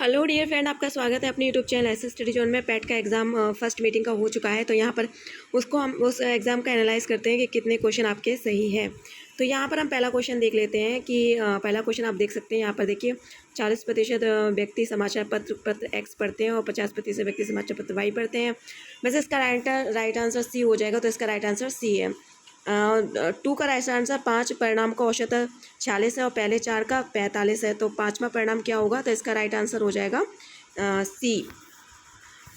Hello dear friend, आपका स्वागत है अपनी यूट्यूब चैनल ऐसे स्टडी जोन में। पैट का एग्ज़ाम फर्स्ट मीटिंग का हो चुका है, तो यहाँ पर उसको हम उस एग्ज़ाम का एनालाइज करते हैं कि कितने क्वेश्चन आपके सही हैं। तो यहाँ पर हम पहला क्वेश्चन देख लेते हैं कि पहला क्वेश्चन आप देख सकते हैं। यहाँ पर देखिए 40% व्यक्ति समाचार पत्र एक्स पढ़ते हैं और 50% व्यक्ति समाचार पत्र वाई पढ़ते हैं। वैसे इसका राइट आंसर सी हो जाएगा, तो इसका राइट आंसर सी है। 2 का राइट आंसर 5 परिणाम का औसत 46 है और पहले 4 का 45 है, तो 5वां परिणाम क्या होगा? तो इसका राइट आंसर हो जाएगा सी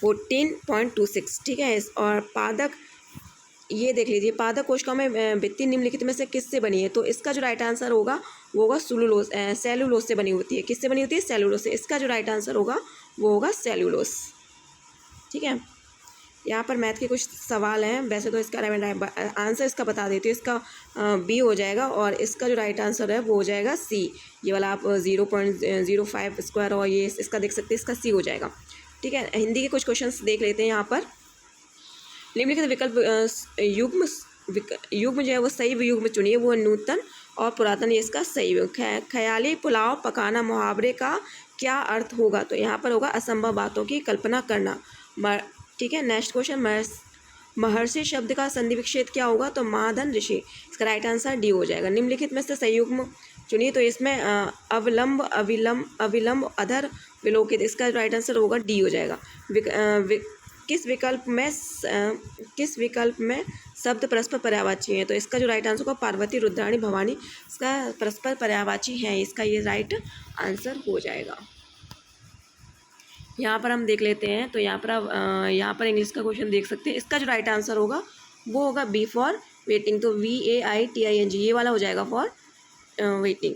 14.26। ठीक है। और पादक, ये देख लीजिए, पादक कोशिकाओं में भित्ति निम्नलिखित में से किससे बनी है? तो इसका जो राइट आंसर होगा वो होगा सेलुलोज से बनी होती है। किससे बनी होती है? सेलुलोज से। इसका जो राइट आंसर होगा वो होगा सेलुलोज। ठीक है। यहाँ पर मैथ के कुछ सवाल हैं, वैसे तो इसका आंसर इसका बता देती हूँ। इसका बी हो जाएगा और इसका जो राइट आंसर है वो हो जाएगा सी। ये वाला आप 0.05 स्क्वायर और ये इसका देख सकते हैं, इसका सी हो जाएगा। ठीक है। हिंदी के कुछ क्वेश्चंस देख लेते हैं। यहाँ पर निम्नलिखित विकल्प युग्म जो है वो सही युग्म चुनिए, वो नूतन और पुरातन। ये इसका सही युग्म। ख्याली पुलाव पकाना मुहावरे का क्या अर्थ होगा? तो यहाँ पर होगा असंभव बातों की कल्पना करना। ठीक है। नेक्स्ट क्वेश्चन, महर्षि शब्द का संधि विच्छेद क्या होगा? तो महाधन ऋषि। इसका राइट आंसर डी हो जाएगा। निम्नलिखित में से सही युग्म चुनिए, तो इसमें अवलंब अविलंब अधर विलोकित। इसका राइट आंसर होगा डी हो जाएगा। किस विकल्प में शब्द परस्पर पर्यायवाची है? तो इसका जो राइट आंसर होगा पार्वती रुद्राणी भवानी, इसका परस्पर पर्यायवाची है, इसका ये राइट आंसर हो जाएगा। यहाँ पर हम देख लेते हैं। तो यहाँ पर इंग्लिश का क्वेश्चन देख सकते हैं। इसका जो राइट आंसर होगा वो होगा बी फॉर वेटिंग। तो VAITING ये वाला हो जाएगा फॉर वेटिंग।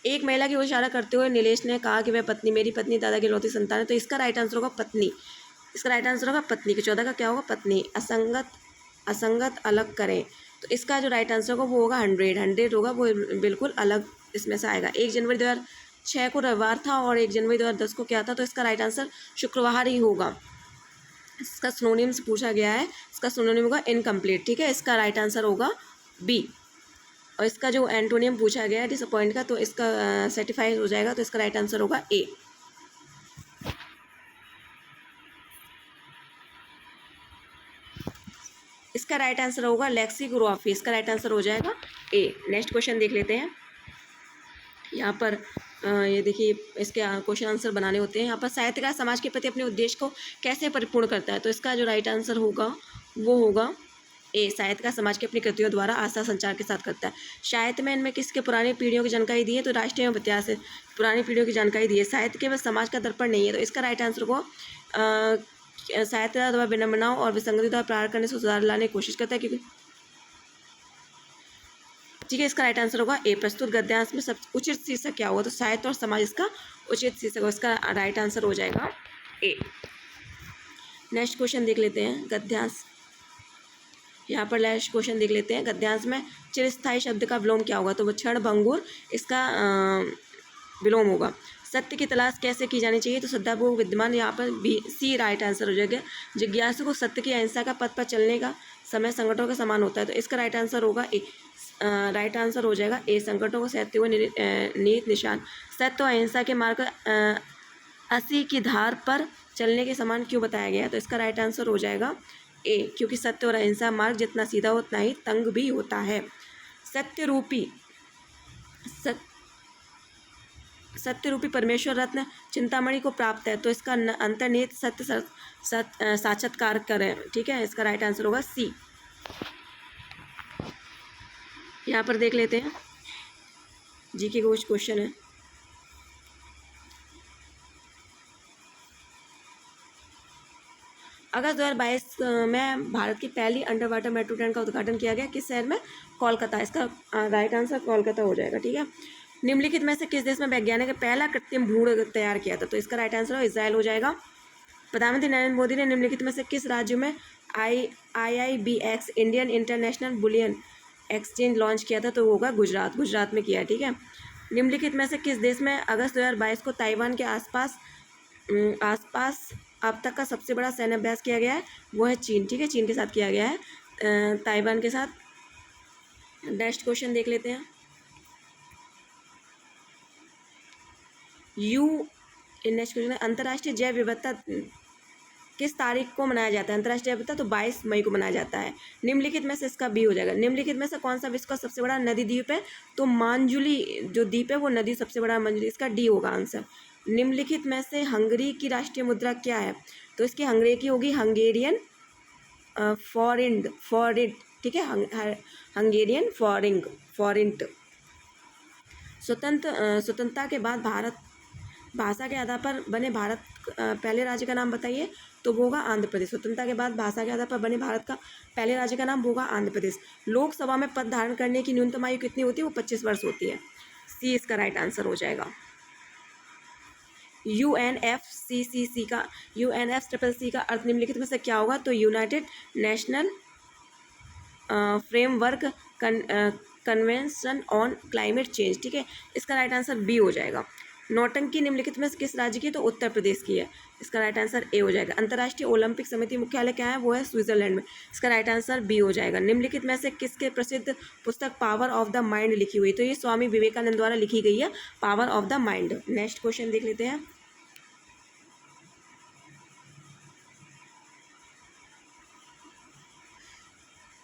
एक महिला की ओर इशारा करते हुए नीलेश ने कहा कि वह मेरी पत्नी दादा की इकलौती संतान है। तो इसका राइट आंसर होगा पत्नी। इसका राइट आंसर होगा पत्नी। कि 14 का क्या होगा? पत्नी। असंगत अलग करें, तो इसका जो राइट आंसर होगा वो होगा 100 होगा, वो बिल्कुल अलग इसमें से आएगा। 1 जनवरी 2006 को रविवार था और 1 जनवरी 2010 को क्या था? तो इसका राइट आंसर शुक्रवार ही होगा। इसका सिनोनिम से पूछा गया है, इसका सिनोनिम होगा इनकम्प्लीट। ठीक है। इसका राइट आंसर होगा बी। और इसका जो एंटोनियम पूछा गया है डिसअपॉइंट का, तो इसका सर्टिफाइड हो जाएगा, तो इसका राइट आंसर होगा ए। इसका राइट आंसर होगा लेक्सिकोग्राफी। इसका राइट आंसर हो जाएगा ए। नेक्स्ट क्वेश्चन देख लेते हैं। यहाँ पर ये देखिए, इसके क्वेश्चन आंसर बनाने होते हैं। यहाँ पर साहित्यकार समाज के प्रति अपने उद्देश्य को कैसे परिपूर्ण करता है? तो इसका जो राइट आंसर होगा वो होगा ए। साहित्यकार समाज की अपनी कृतियों द्वारा आस्था संचार के साथ करता है। साहित्य में इनमें किसके पुरानी पीढ़ियों की जानकारी दी है? तो राष्ट्रीय एवं इतिहास से पुरानी पीढ़ियों की जानकारी दी है। साहित्य केवल समाज का दर्पण नहीं है, तो इसका राइट आंसर को साहित्य द्वारा विनम्रताओं और विसंगति द्वारा प्रहार करने से सुधार लाने की कोशिश करता है। क्योंकि ठीक है, इसका राइट आंसर होगा ए। प्रस्तुत गद्यांश में सब उचित शीर्षक क्या होगा? तो साहित्य और समाज इसका उचित शीर्षक होगा। इसका राइट आंसर हो जाएगा ए। नेक्स्ट क्वेश्चन देख लेते हैं। गद्यांश, यहाँ पर नेक्स्ट क्वेश्चन देख लेते हैं। गद्यांश में चिरस्थायी शब्द का विलोम क्या होगा? तो वो क्षण भंगुर इसका विलोम होगा। सत्य की तलाश कैसे की जानी चाहिए? तो श्रद्धापूर्वक विद्यमान। यहाँ पर बी सी राइट आंसर हो जाएगा। जिज्ञासु को सत्य की अहिंसा का पथ पर चलने का समय संकटों के समान होता है, तो इसका राइट आंसर होगा ए। राइट आंसर हो जाएगा ए। संकटों को सहते हुए नीत निशान। सत्य और अहिंसा के मार्ग 80 की धार पर चलने के समान क्यों बताया गया? तो इसका राइट आंसर हो जाएगा ए, क्योंकि सत्य और अहिंसा मार्ग जितना सीधा हो उतना ही तंग भी होता है। सत्य रूपी परमेश्वर रत्न चिंतामणि को प्राप्त है, तो इसका अंतर्निहित सत्य साक्षात्कार करें। ठीक है। इसका राइट आंसर होगा सी। यहाँ पर देख लेते हैं जी के कुछ क्वेश्चन है। अगस्त 2022 में भारत की पहली अंडर वाटर मेट्रो ट्रेन का उद्घाटन किया गया किस शहर में? कोलकाता। इसका राइट आंसर कोलकाता हो जाएगा। ठीक है। निम्नलिखित में से किस देश में वैज्ञानिक ने पहला कृत्रिम भ्रूण तैयार किया था? तो इसका राइट आंसर इजराइल हो जाएगा। प्रधानमंत्री नरेंद्र मोदी ने निम्नलिखित में से किस राज्य में IIBX Indian international bullion exchange launch किया था? तो वो होगा गुजरात में किया। ठीक है। निम्नलिखित में से किस देश में अगस्त 2022 को ताइवान के आसपास अब तक का सबसे बड़ा सैन्य अभ्यास किया गया है? वो है चीन। ठीक है। चीन के साथ किया गया है, ताइवान के साथ। नेक्स्ट क्वेश्चन देख लेते हैं। नेक्स्ट क्वेश्चन है अंतर्राष्ट्रीय जैव विविधता किस तारीख को मनाया जाता है? अंतर्राष्ट्रीय जैव विविधता तो 22 मई को मनाया जाता है। निम्नलिखित में से इसका बी हो जाएगा। निम्नलिखित में से कौन सा विश्व का सबसे बड़ा नदी द्वीप है? तो मांजुली जो द्वीप है वो नदी सबसे बड़ा मांजुली, इसका डी होगा आंसर। निम्नलिखित में से हंगरी की राष्ट्रीय मुद्रा क्या है? तो इसकी हंगरी की होगी हंगेरियन फॉरिंट, ठीक है, हंगेरियन फॉरिंट। स्वतंत्रता के बाद भारत भाषा के आधार पर बने भारत पहले राज्य का नाम बताइए। तो वो होगा आंध्र प्रदेश। स्वतंत्रता के बाद भाषा के आधार पर बने भारत का पहले राज्य का नाम होगा आंध्र प्रदेश। लोकसभा में पद धारण करने की न्यूनतम आयु कितनी होती है? वो 25 वर्ष होती है। सी इसका राइट आंसर हो जाएगा। UNFCCC का UNFCCC का अर्थ निम्नलिखित में से क्या होगा? तो United national framework convention on climate change, ठीक है, इसका राइट आंसर बी हो जाएगा। नौटंकी निम्नलिखित में किस राज्य की? तो उत्तर प्रदेश की है, इसका राइट आंसर ए हो जाएगा। अंतर्राष्ट्रीय ओलंपिक समिति मुख्यालय क्या है? वो है स्विट्जरलैंड में, इसका राइट आंसर बी हो जाएगा। निम्नलिखित में से किसके प्रसिद्ध पुस्तक पावर ऑफ द माइंड लिखी हुई? तो ये स्वामी विवेकानंद द्वारा लिखी गई है, power of the mind. Next question देख लेते हैं।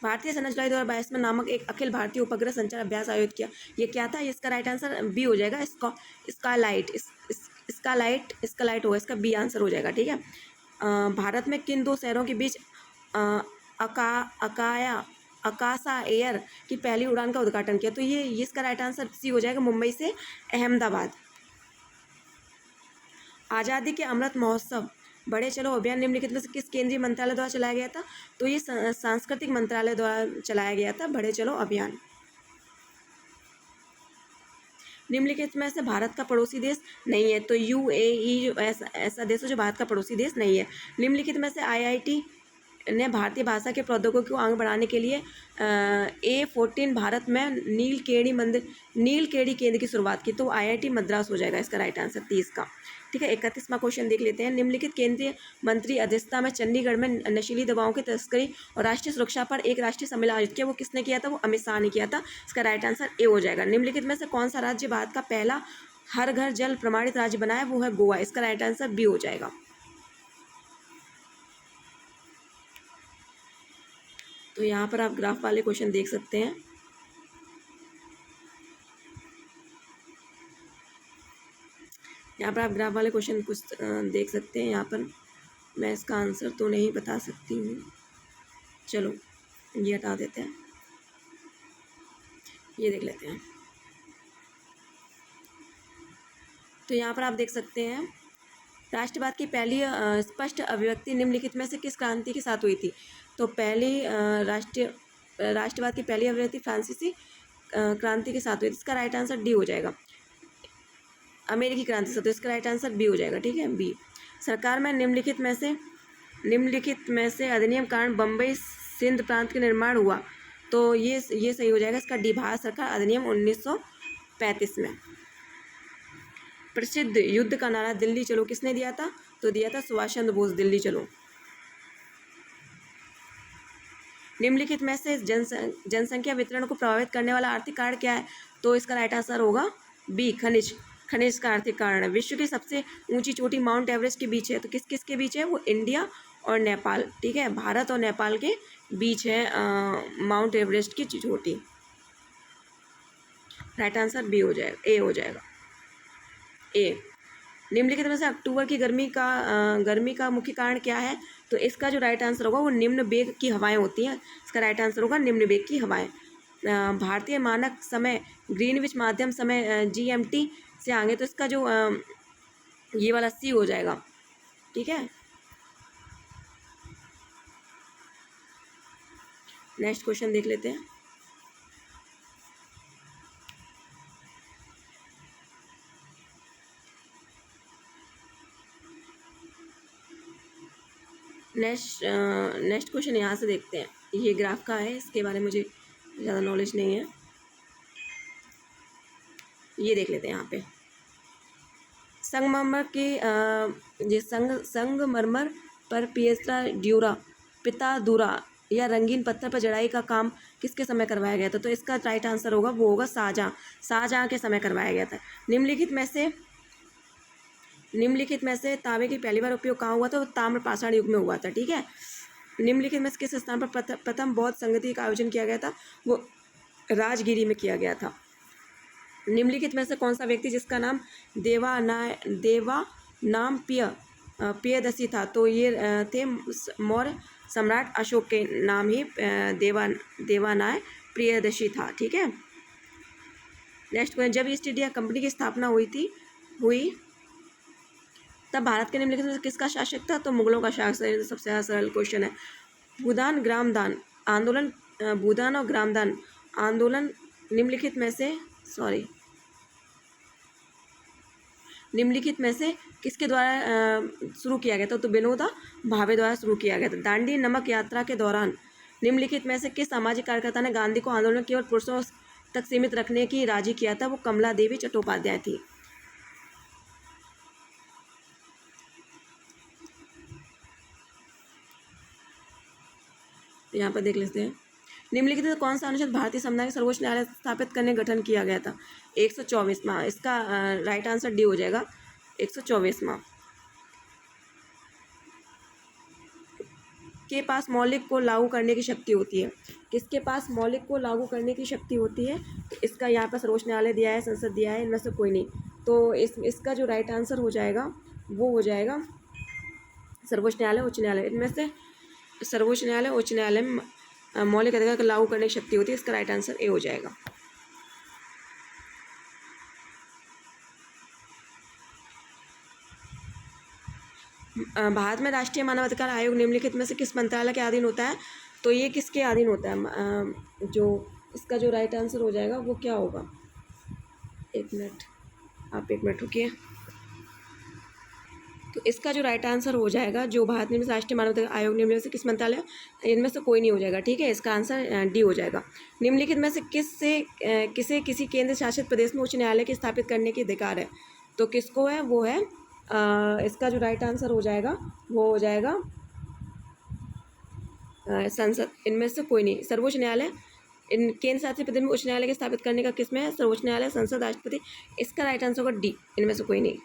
भारतीय सेना जुलाई 2022 में नामक एक अखिल भारतीय उपग्रह संचार अभ्यास आयोजित किया। ये क्या था? इसका राइट आंसर बी हो जाएगा। स्कालाइट होगा, इसका बी आंसर हो जाएगा, ठीक है। भारत में किन 2 शहरों के बीच अकासा एयर की पहली उड़ान का उद्घाटन किया? तो ये इसका राइट आंसर सी हो जाएगा, मुंबई से अहमदाबाद। आज़ादी के अमृत महोत्सव बड़े चलो अभियान निम्नलिखित में से किस केंद्रीय मंत्रालय द्वारा चलाया गया था? तो ये सांस्कृतिक मंत्रालय द्वारा चलाया गया था बड़े चलो अभियान। निम्नलिखित में से भारत का पड़ोसी देश नहीं है। तो UAE ऐसा देश है जो भारत का पड़ोसी देश नहीं है। निम्नलिखित में से IIT ने भारतीय भाषा के प्रौद्योगिकी को आगे बढ़ाने के लिए A14 भारत में नीलकेणी केंद्र की शुरुआत की। तो IIT मद्रास हो जाएगा, इसका राइट आंसर 30 का, ठीक है। 31वां क्वेश्चन देख लेते हैं। निम्नलिखित केंद्रीय मंत्री अध्यक्षता में चंडीगढ़ में नशीली दवाओं की तस्करी और राष्ट्रीय सुरक्षा पर एक राष्ट्रीय सम्मेलन आयोजित किया, वो किसने किया था? वो अमित शाह ने किया था, इसका राइट आंसर ए हो जाएगा। निम्नलिखित में से कौन सा राज्य भारत का पहला हर घर जल प्रमाणित राज्य बना है? वो है गोवा, इसका राइट आंसर बी हो जाएगा। तो यहाँ पर आप ग्राफ वाले क्वेश्चन देख सकते हैं। यहाँ पर आप ग्राफ वाले क्वेश्चन कुछ देख सकते हैं। यहाँ पर मैं इसका आंसर तो नहीं बता सकती हूँ, चलो ये हटा देते हैं, ये देख लेते हैं। तो यहाँ पर आप देख सकते हैं राष्ट्रवाद की पहली स्पष्ट अभिव्यक्ति निम्नलिखित में से किस क्रांति के साथ हुई थी? तो पहली राष्ट्रवाद की पहली अभिव्यक्ति फ्रांसीसी क्रांति के साथ हुई थी, इसका राइट आंसर डी हो जाएगा। अमेरिकी क्रांति से, तो इसका राइट आंसर बी हो जाएगा, ठीक है, बी। सरकार में निम्नलिखित में से अधिनियम कारण बम्बई सिंध प्रांत के निर्माण हुआ, तो ये सही हो जाएगा, इसका डी। भारत सरकार अधिनियम 1935 में। प्रसिद्ध युद्ध का नारा दिल्ली चलो किसने दिया था? तो दिया था सुभाष चंद्र बोस, दिल्ली चलो। निम्नलिखित में से जनसंख्या वितरण को प्रभावित करने वाला आर्थिक कारण क्या है? तो इसका राइट आंसर होगा बी, खनिज का आर्थिक कारण है। विश्व की सबसे ऊंची चोटी माउंट एवरेस्ट के बीच है, तो किस के बीच है? वो इंडिया और नेपाल, ठीक है, भारत और नेपाल के बीच है माउंट एवरेस्ट की चोटी। राइट आंसर बी हो जाएगा, ए हो जाएगा, ए। निम्नलिखित में से अक्टूबर की गर्मी का मुख्य कारण क्या है? तो इसका जो राइट आंसर होगा वो निम्न वेग की हवाएं होती हैं, इसका राइट आंसर होगा निम्न वेग की हवाएं। भारतीय मानक समय ग्रीनविच माध्यम समय GMT से आगे, तो इसका जो ये वाला सी हो जाएगा, ठीक है। नेक्स्ट क्वेश्चन देख लेते हैं। नेक्स्ट क्वेश्चन यहाँ से देखते हैं। ये ग्राफ का है, इसके बारे में मुझे ज़्यादा नॉलेज नहीं है, ये देख लेते हैं। यहाँ पे संगमरमर के संगमरमर पर पितादुरा या रंगीन पत्थर पर जड़ाई का काम किसके समय करवाया गया था? तो इसका राइट आंसर होगा वो होगा शाहजहाँ के समय करवाया गया था। निम्नलिखित में से निम्नलिखित में से तांबे की पहली बार उपयोग कहाँ हुआ था? वो ताम्र पाषाण युग में हुआ था। ठीक है। निम्नलिखित में से किस स्थान पर प्रथम बौद्ध संगति का आयोजन किया गया था? वो राजगिरी में किया गया था। निम्नलिखित में से कौन सा व्यक्ति जिसका नाम देवानाम प्रियदर्शी था? तो ये थे मौर्य सम्राट अशोक के नाम ही देवानाय प्रियदर्शी था। ठीक है। नेक्स्ट क्वेश्चन, जब ईस्ट इंडिया कंपनी की स्थापना हुई तब भारत के निम्नलिखित में से किसका शासक था? तो मुगलों का शासक। सबसे ज़्यादा सरल क्वेश्चन है। भूदान और ग्रामदान आंदोलन निम्नलिखित में से किसके द्वारा शुरू किया गया था? तो विनोबा भावे द्वारा शुरू किया गया था। दांडी नमक यात्रा के दौरान निम्नलिखित में से किस सामाजिक कार्यकर्ता ने गांधी को आंदोलन केवल पुरुषों तक सीमित रखने की राजी किया था? वो कमला देवी चट्टोपाध्याय थी। यहाँ पर देख लेते हैं। निम्नलिखित में कौन सा अनुच्छेद भारतीय संविधान के सर्वोच्च न्यायालय स्थापित करने गठन किया गया था? 124वां। इसका राइट आंसर डी हो जाएगा, 124वां। के पास मौलिक को लागू करने की शक्ति होती है? किसके पास मौलिक को लागू करने की शक्ति होती है? तो इसका यहाँ पर सर्वोच्च न्यायालय दिया है, संसद दिया है, इनमें से कोई नहीं। तो इसका जो राइट आंसर हो जाएगा वो हो जाएगा सर्वोच्च न्यायालय, उच्च न्यायालय। इनमें से सर्वोच्च न्यायालय, उच्च न्यायालय में मौलिक अधिकार को लागू करने की शक्ति होती है। इसका राइट आंसर ए हो जाएगा। भारत में राष्ट्रीय मानवाधिकार आयोग निम्नलिखित में से किस मंत्रालय के अधीन होता है? तो ये किसके अधीन होता है? जो इसका जो राइट आंसर हो जाएगा वो क्या होगा? एक मिनट, आप एक मिनट रुकिए। तो इसका जो राइट आंसर हो जाएगा, जो भारत में राष्ट्रीय मानवाधिकार आयोग निम्नलिखित से किस मंत्रालय, इनमें से कोई नहीं हो जाएगा। ठीक है। इसका आंसर डी हो जाएगा। निम्नलिखित में से किसी केंद्र शासित प्रदेश में उच्च न्यायालय की स्थापित करने के अधिकार है? तो किसको है? वो है इसका जो राइट आंसर हो जाएगा वो हो जाएगा संसद। इनमें से कोई नहीं। सर्वोच्च न्यायालय इन केंद्र शासित प्रदेश में उच्च न्यायालय की स्थापित करने का किसमें है? सर्वोच्च न्यायालय, संसद, राष्ट्रपति। इसका राइट आंसर होगा डी, इनमें से कोई नहीं।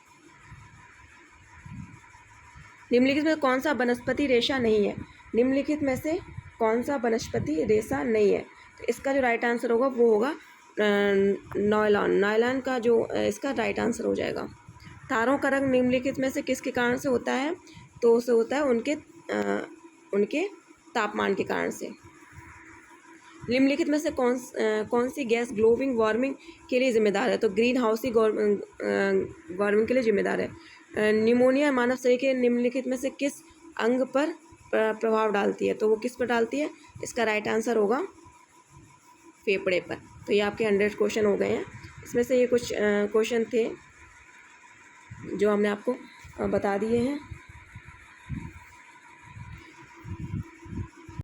निम्नलिखित में कौन सा वनस्पति रेशा नहीं है? निम्नलिखित में से कौन सा वनस्पति रेशा नहीं है? तो इसका जो राइट आंसर होगा वो होगा नायलॉन का जो इसका राइट आंसर हो जाएगा। तारों का रंग निम्नलिखित में से किसके कारण से होता है? तो उसे होता है उनके तापमान के कारण से। निम्नलिखित में से कौन सी गैस ग्लोबल वार्मिंग के लिए जिम्मेदार है? तो ग्रीन हाउस ही वार्मिंग के लिए जिम्मेदार है। निमोनिया मानव शरीर के निम्नलिखित में से किस अंग पर प्रभाव डालती है? तो वो किस पर डालती है? इसका राइट आंसर होगा फेफड़े पर। तो ये आपके 100 क्वेश्चन हो गए हैं। इसमें से ये कुछ क्वेश्चन थे जो हमने आपको बता दिए हैं।